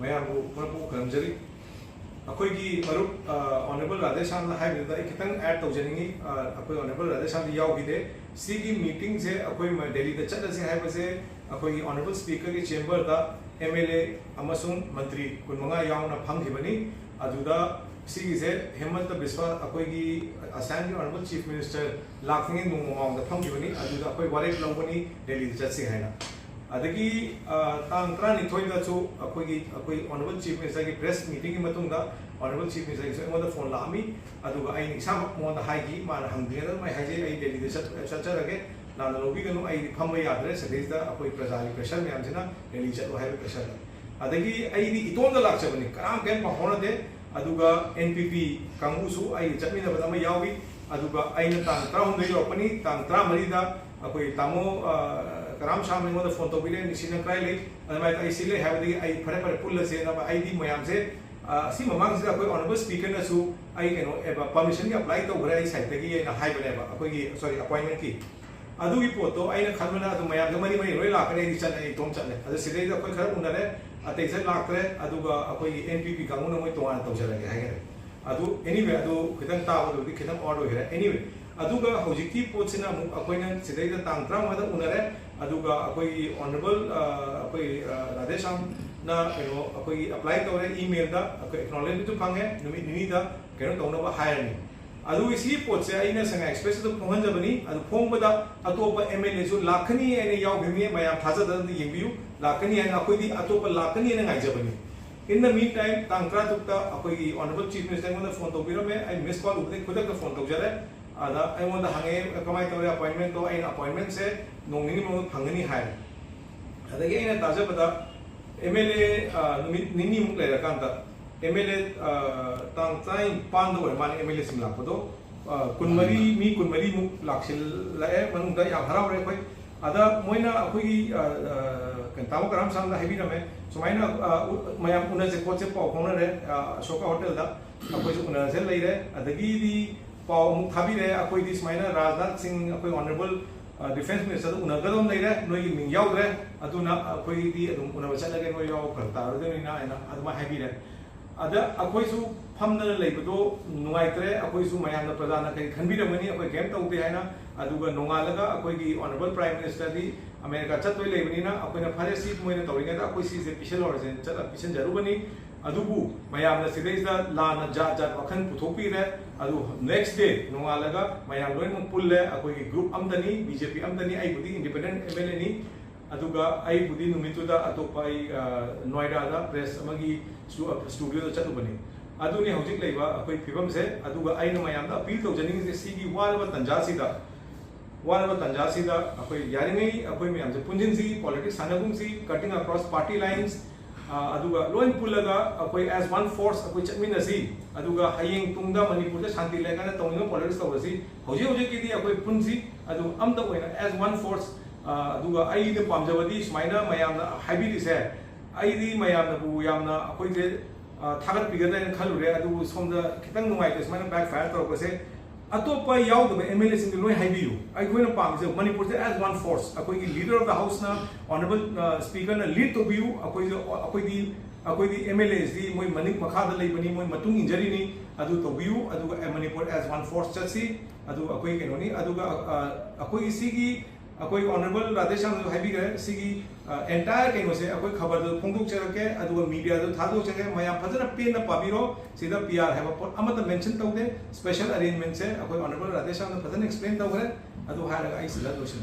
ma'am मरपू खरमजरी अखोई मरुप ऑनरेबल राधेश्याम खितंग ऐड तौजनिंगी अखोई ऑनरेबल राधेश्याम याउगिदे सिगी मीटिंग से अखोई दिल्ली दा चलसे हाइबसे अखोई ऑनरेबल स्पीकर की चेंबर दा MLA अमसुंग मंत्री कुनमंगा याउना फंगिबनी अदुदा सिगिसे हेमंत बिस्वा अखोई असम की ऑनरेबल चीफ मिनिस्टर लाखिंग नुमांग दा फंगिबनी अदुदा अखोई वारेक लंबनी दिल्ली दा चलसे हाइना अदगी तांग 23 दा सु अखोई ऑनरेबल चीफ मिनिस्टर की प्रेस मीटिंग की मतुंगा ऑनरेबल चीफ मिनिस्टर से मोदा फोन लामी अदुगा आई इसा मोदा हाइगी मान हमदिना मै हाइजे आई दिल्ली दा चलचरगे नाना लोबी गनु आई फम यादरे सदेश दा अखोई प्रजा की प्रेशर में हमजना दिल्ली चलो हाइबे प्रेशर अदगी आई दी इतों दा लाक्चबनी कराम केन पहोना दे अदुगा NPP कांगुसु आई चटमिना बदा मै यावी अदुगा आइना तांग 13 योपनी तांग 13 दा अखोई तामो कराम शाम में मोदा फोन तौबीरे निशिना क्राई ले अदमाय आई सिले हाबदी आई फरे फरे पुल से ना आई दी मयाम से सी ममांग से अखोई ऑनरेबल स्पीकर नसु आई केनो एबा परमिशन की अप्लाई तौबरे आई साइड तगी ना हाइबनेबा अखोई सॉरी अपॉइंटमेंट की अदुगी पोतो आइना खनमना अदु मयाम के मरी मरी रोय लाकने दी चले आई तोम चले अदु सिदे अखोई खर उनरे अतेक्सन लाकरे अदुगा अखोई NPP कांगुना मोय तोवान तौजरगे हाइगे अदु एनीवे अदु खितंग ताबदु दी खितंग ऑर्डर होइरे एनीवे अदुगा हौजिकी पोचना मु अखोइना सिदैदा तांग 13 दा उनरे अदुगा अखोई ऑनरेबल अखोई राधेश्याम ना केनो अखोई अप्लाई तौरे ईमेल दा अखोई एक्नॉलेजमेंट तो फंगे नुमि निनी दा केनो तौनबा हायरनी अदु इसी पोचे आइना संगा एक्सप्रेस तो फोंहनजबनी अदु फोंबदा अतोप MLA जो लाखनी आइने यावबिमी मया थाजदा यिंबियु लाखनी आइना अखोई दी अतोप लाखनी आइना गाइजबनी इन द मीन टाइम तांग 13 तुक्ता अखोई ऑनरेबल चीफ मिनिस्टर को फोन तौबिरमे आई मिस कॉल उबदे खुदक फोन तौजरे अदा अइमोंदा हंगे कमाय तौरे अपॉइंटमेंट तो आइन अपॉइंटमेंट से नोंगिनी मो फंगनी हाय अदगे आइना ताजबदा MLA नुमित निनी मुक लेरकांता MLA तांग ताई पांदो होय माने MLA सिमला पदो कुनमरी मी कुनमरी मुक लाक्सिल लाए मनुंदा या हराव रे खोय अदा मोइना अखोई कंतामो कराम सामदा हेबिनमे सुमाइना मयाम उनसे कोचे पाव फोनरे अशोका होटल दा अखोई उनसे लेरे अदगी दी पाव मुख थाबीरे अखोई दी सुमाइना राजनाथ सिंह अखोई ऑनरेबल डिफेंस मिनिस्टर उनगदम लेरे नोई मिंग याउद्रे अदुना अखोई दी अदुम उनबा चलगे नोई याव खरतारदनिना आइना अदमा हाबीरे अदा अखोइसु फमदन लेबदो नुगाइत्रे अखोइसु मयामना प्रजाना कई खनबीरमनी अखोई गेम तौदे हाइना अदुगा नोंगालगा अखोई ऑनरेबल प्राइम मिनिस्टर दी अमेरिका चतोय लेबनीना अखोइना फारे सी मोइना तौरिगेदा अखोई सी से पिछल ऑर्जन चला पिछन जरुबनी अदुबु मयामना सिदैदा लाना जात जात वखन पुथोपीरे अदु नेक्स्ट डे नोंगालगा मयाम लोइन मु पुल्ले अखोई ग्रुप अमदनी BJP अमदनी आई बुदी इंडिपेंडेंट MLA नी अदुगा आई बुदी नुमितुदा अतोपाई नोएडा दा प्रेस अमगी स्टूडियो दा चतुबनी अदुनी हौजिक लेबा अखोई फिबम से अदुगा आइना मयाम दा अपील तौजनिंग से सीगी वारबा तंजासीदा अखोई यारिंगै अखोई मयाम से punsinsi politics sanagumsi cutting across party lines अदुगा लोइन पुलगा अखोई एज वन फोर्स अखोई चटमिनसी अदुगा हयेंग तुंगदा मणिपुर दा शांति लेगाना तौनिंग पॉलिटिक्स तौरसी हौजे हौजे की अखोई पुंसी अदु अमदा ओइना एज वन फोर्स अदुगा आई दे पामजबदी स्माइना मयामना हाइबिदिसे आई दी मयामना बु यामना अखोई जे थागत पिगदन खलुरे अदु सोमदा खितंग नुवाइते स्माइना बैक फायर तौरबसे अतोप याउदब MLA सिंग लोय हाइबियु अखोइना पामजे मणिपुर से एज वन फोर्स अखोई लीडर ऑफ द हाउस ना ऑनरेबल स्पीकर ना लीड तौबियु अखोई दी MLAs दी मोय मनिक मखादा लेबनी मोय मतुंग इंजरी नी अदु तौबियु अदुगा मणिपुर एज वन फोर्स चसी अदु अखोई केनोनी अदुगा अखोई सिगी अखोई ऑनरेबल राधेश्याम जो हाइबिगे सिगी एंटायर केनो से अखोई खबर जो फोंदोक चरके अदुगा मीडिया जो थादो चरके मया फजन पेन पाबिरो सिदा PR है पोट अमत मेंशन तौदे स्पेशल अरेंजमेंट से अखोई ऑनरेबल राधेश्याम ने फजन एक्सप्लेन तौरे अदु हारगा आई सिदा दोशन